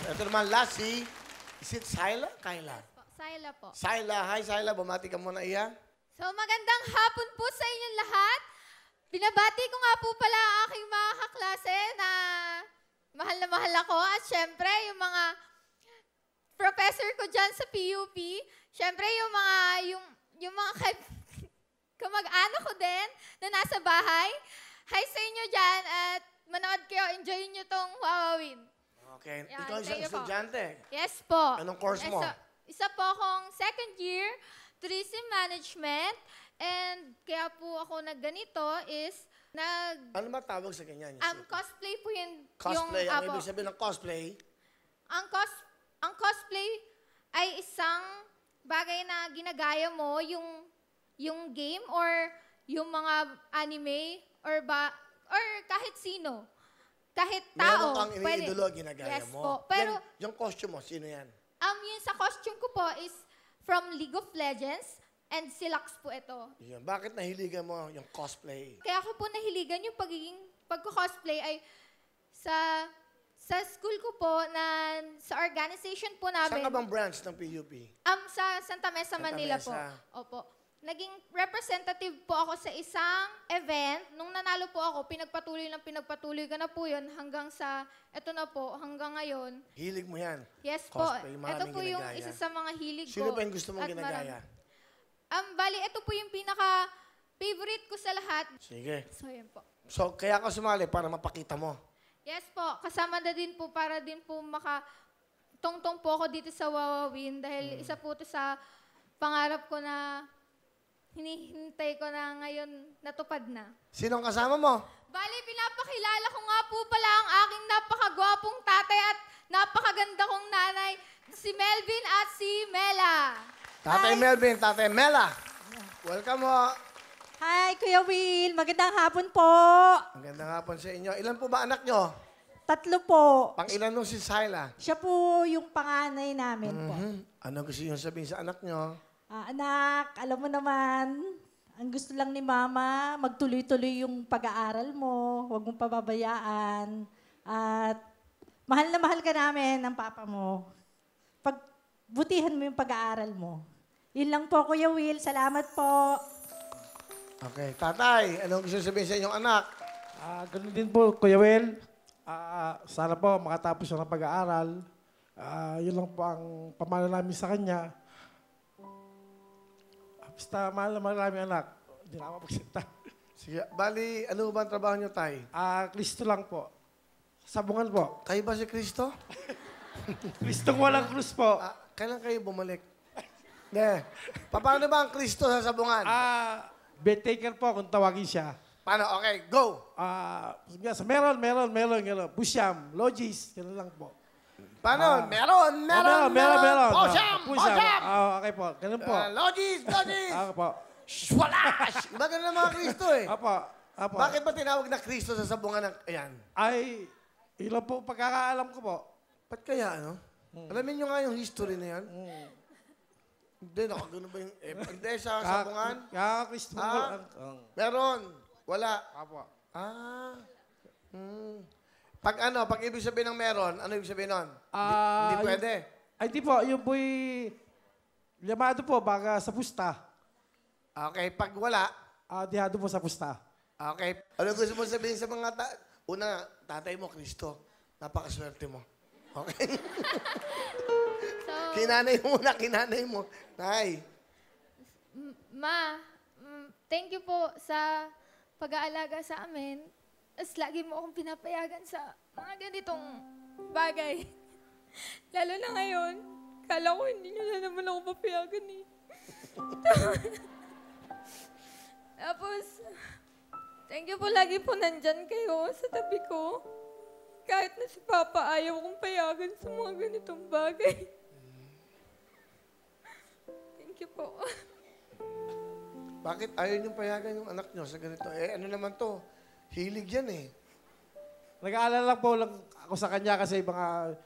Ito naman, last si... Is it Syla? Kyla? Sayla po. Syla. Hi, Syla. Bumati ka muna, iya. So magandang hapon po sa inyong lahat. Binabati ko nga po pala ang aking mga kaklase na mahal ako. At syempre, yung mga professor ko dyan sa PUP. Syempre, yung mga kamag-anak ko din na nasa bahay. Hi sa inyo dyan at manood kayo. Enjoy nyo tong Wawawin. Okay. Yan, Ikaw isang thank you po. estudyante. Yes po. Anong course mo? Isa po akong second year tourism management. And kaya po ako nagganito is Ano ba tawag sa ganyan? cosplay po yun. Cosplay. Ang ibig sabihin ng cosplay? Ang cosplay ay isang bagay na ginagaya mo yung game or yung mga anime or kahit sino. Kahit tao. Meron kang iniidolo, ginagaya yes mo. Po. Pero yung costume mo, sino yan? yung sa costume ko po is from League of Legends and Silax po ito. Yan. Bakit nahiligan mo yung cosplay? Kaya ako po nahiligan yung pagko-cosplay ay sa school ko po sa organization po namin. Saan ka bang branch ng PUP? Sa Santa Mesa, Manila po. Opo. Naging representative po ako sa isang event. Nung nanalo po ako, pinagpatuloy ko na po yun hanggang hanggang ngayon. Hilig mo yan? Yes Cosplay, po. maraming Ito po yung ginagaya. isa sa mga hilig ko. Sino ba yung gusto mong ginagaya? Bali, ito po yung pinaka-favorite ko sa lahat. Sige. So, yan po. So, kaya ka sumali para mapakita mo. Yes po. Kasama na din po para din po tungtong po ako dito sa Wawawin dahil isa po ito sa pangarap ko na hinihintay ko na ngayon natupad na. Sinong kasama mo? Bali, pinapakilala ko nga po pala ang aking napakagwapong tatay at napakaganda kong nanay, si Melvin at si Mela. Tatay Hi. Melvin, Tatay Mela. Welcome mo. Hi, Kuya Will. Magandang hapon po. Magandang hapon sa inyo. Ilan po ba anak nyo? 3 po. Pang ilan nung si Syla? Siya po yung panganay namin po. Ano gusto nyo sabihin sa anak nyo? Anak, alam mo naman, ang gusto lang ni Mama, magtuloy-tuloy yung pag-aaral mo. Huwag mong pababayaan. At mahal na mahal ka namin ng Papa mo. Pagbutihan mo yung pag-aaral mo. Yun lang po, Kuya Will. Salamat po. Okay. Tatay, anong gusto sabihin sa inyong anak? Ganun din po, Kuya Will. Sana po makatapos siya ng pag-aaral. Yun lang po ang pamana namin sa kanya. Basta mahal na mahal namin anak. Hindi na ako magsalita. Sige. Bali, ano ba ang trabaho nyo, Tay? Kristo lang po. Sabungan po. Kayo ba si Kristo? Kristong walang krus po. Kailan kayo bumalik? Ne. Paano ba ang Kristo sa sabungan? Bed taker po kung tawagin siya. Paano? Okay, go! Meron. Busyam, logis, gano'n lang po. Paano? Meron! Posyam! Okay po, ganun po. Logis! Okay po. Swalash! Iba ganun ang mga Kristo eh. Apo. Bakit ba tinawag na Kristo sa sabungan ng... Ayan. Ay, ilan po pagkakaalam ko po. Ba't kaya ano? Alamin nyo nga yung history na yan. Hindi, nakagano ba yung... Hindi, sa sabungan? Kristo po. Meron. Wala. Apo. Pag ibig sabihin ng meron, ano ibig sabihin nun? Hindi pwede. Ay, di po. Yung po'y llamado po, baga sa pusta. Okay, pag wala, Dihado po sa pusta. okay. Ano gusto mo sabihin sa mga Una, tatay mo, Kristo. Napakaswerte mo. Okay? So, kinanay mo. Nay. Thank you po sa pag-aalaga sa amin. As lagi mo akong pinapayagan sa mga ganitong bagay. Lalo na ngayon, kala ko hindi nyo na naman ako papayagan eh. Tapos, thank you po lagi po nandyan kayo sa tabi ko. Kahit na si Papa ayaw kong payagan sa mga ganitong bagay. Thank you po. Bakit ayaw niyong payagan yung anak niyo sa ganito? Ano naman to? Hilig yan eh. Nag-aalala lang po ako sa kanya kasi mga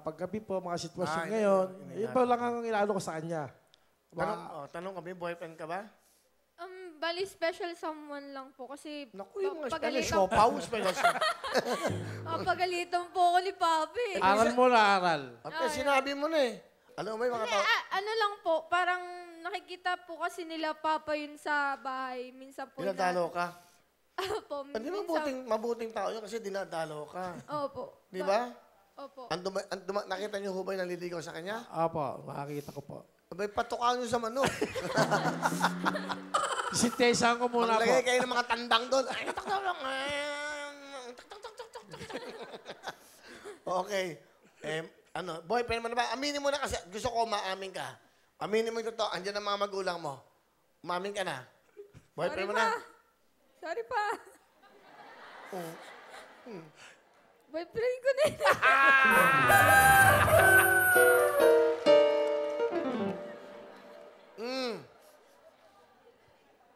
paggabi po, mga sitwasyon ngayon. Yun po lang ang inaano ko sa kanya. Tanong kami, boyfriend ka ba? Bali, special someone lang po kasi Naku, yung mga Spanish, pagalitan, siopaw, Spanish. pagalitan po ako ni Papi. Aral mo na aral. At sinabi mo na eh. Alam mo, may mga Hindi, tao. ano lang po, parang nakikita po kasi nila Papa yun sa bahay. Minsan po Dinadalo ka. Opo, Hindi mabuting tao yun kasi dinadalo ka. Opo. Di ba? Opo. Nakita niyo ho ba yung naliligaw sa kanya? Opo, makakita ko po. Abay, patukaan niyo sa manok. Sintesahan ko muna po. Maglagay kayo ng mga tandang doon. Ay, taktak lang. Okay. Boyfriend mo na ba? Aminin mo na kasi. Gusto ko maamin ka. Aminin mo yung totoo. Andiyan ang mga magulang mo. Umamin ka na. Boyfriend mo na. Sorry pa. Oh. Boyfriend ko na yun.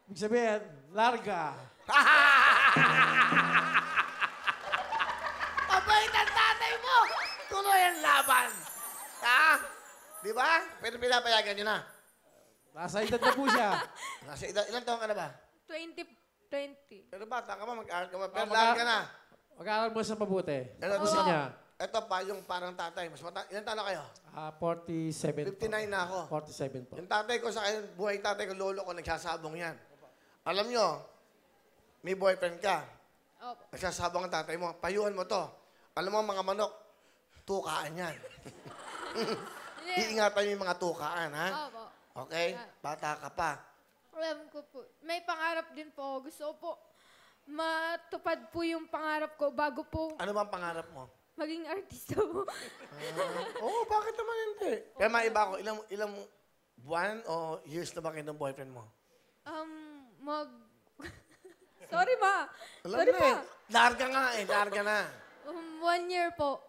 Ibig sabihin, larga. Mabait ang tatay mo! Tuloy ang laban! Ha? Di ba? Pero pinapayagan niyo na. Nasa edad na po siya. Nasa edad, ilang taon ka na ba? 20. Pero bata ka pa, mag-aaral ka pa. Pero mag- larga na. Mag-aaral mo sa mabuti. Ano Gusto to? niya. Ito pa, yung parang tatay. Ilang taon na kayo? 47 po. 59 na ako. 47 po. Yung tatay ko sa akin, buhay tatay ko, lolo ko, nagsasabong yan. Alam nyo, may boyfriend ka. Opo. Nagsasabong ang tatay mo. Payuhan mo to. Alam mo, mga manok, tukaan yan. Iingatan mo yung mga tukaan, ha? Opo. Okay? Bata ka pa. Alam ko po. May pangarap din po ako. Gusto ko po matupad po yung pangarap ko bago po Ano bang pangarap mo? maging artista po. Oo, bakit naman hindi? Kaya maiba ako, ilang buwan o years na ba kayo ng boyfriend mo? Sorry ma. Alam Sorry na pa. eh. Larga nga eh, larga na. 1 year po.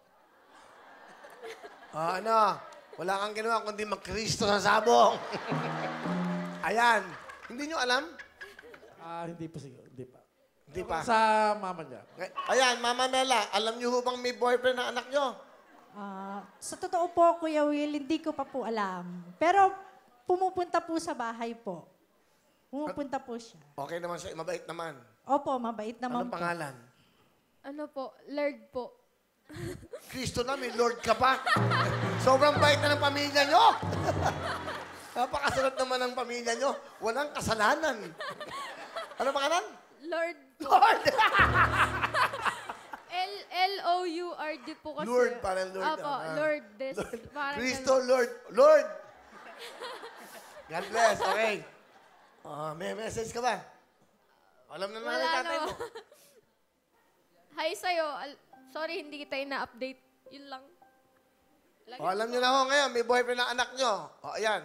Wala kang ginawa kundi mag-Kristo sa sabong. Ayan. Hindi nyo alam? Hindi pa siguro. Hindi pa. Hindi pa. Sa mama niya. Ayan, Mama Mela, alam nyo ho bang may boyfriend na anak nyo? Sa totoo po, Kuya Will, hindi ko pa po alam. Pero pumupunta po sa bahay po. Pumupunta po siya. Okay naman siya, mabait naman. Opo, mabait naman Anong po. pangalan? Ano po? Lord po. Kristo na, may Lord ka pa. Sobrang bait na ng pamilya nyo. Napakasalat naman ng pamilya nyo. Walang kasalanan. Ano pangalan? Lord. Lord! L-O-U-R-D po kasi. Lord, parang Lord. Opo, Lord. Parang Kristo, Lord. Lord! God bless. Okay. May message ka ba? Alam na naman yung tatay mo. Hi sa'yo. Sorry, hindi kita ina-update. Yun lang. Alam nyo na ho ngayon, may boyfriend ng anak nyo. Ayan.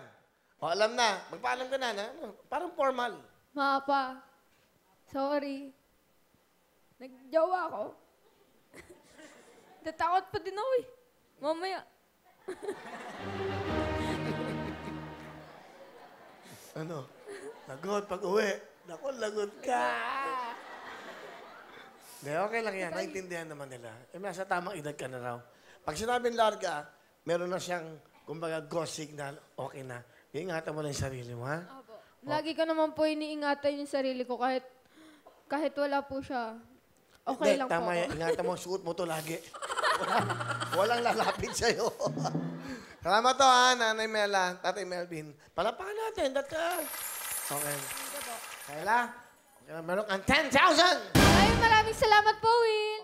Alam na. Magpaalam ka na. Parang formal. Mapa. Sorry. Nagjawa ako. Natakot pa din ako eh. Mamaya. Lagot pag uwi. Naku, lagot ka. Hindi, okay lang yan. Naintindihan naman nila. Nasa tamang edad ka na raw. Pag sinabing larga, meron na siyang, kumbaga, go signal, okay na. Iingatan mo lang yung sarili mo, ha? Opo. Lagi ko naman po iniingatan yung sarili ko kahit wala po siya. Okay Hindi, lang tama po. yan. Ingatan mo, suot mo to lagi. Walang lalapit sa'yo. Salamat to, ha, Nanay Mela, Tatay Melvin. Palapakan natin, Okay. Kayla, meron kang 10,000! Maraming salamat po, Will.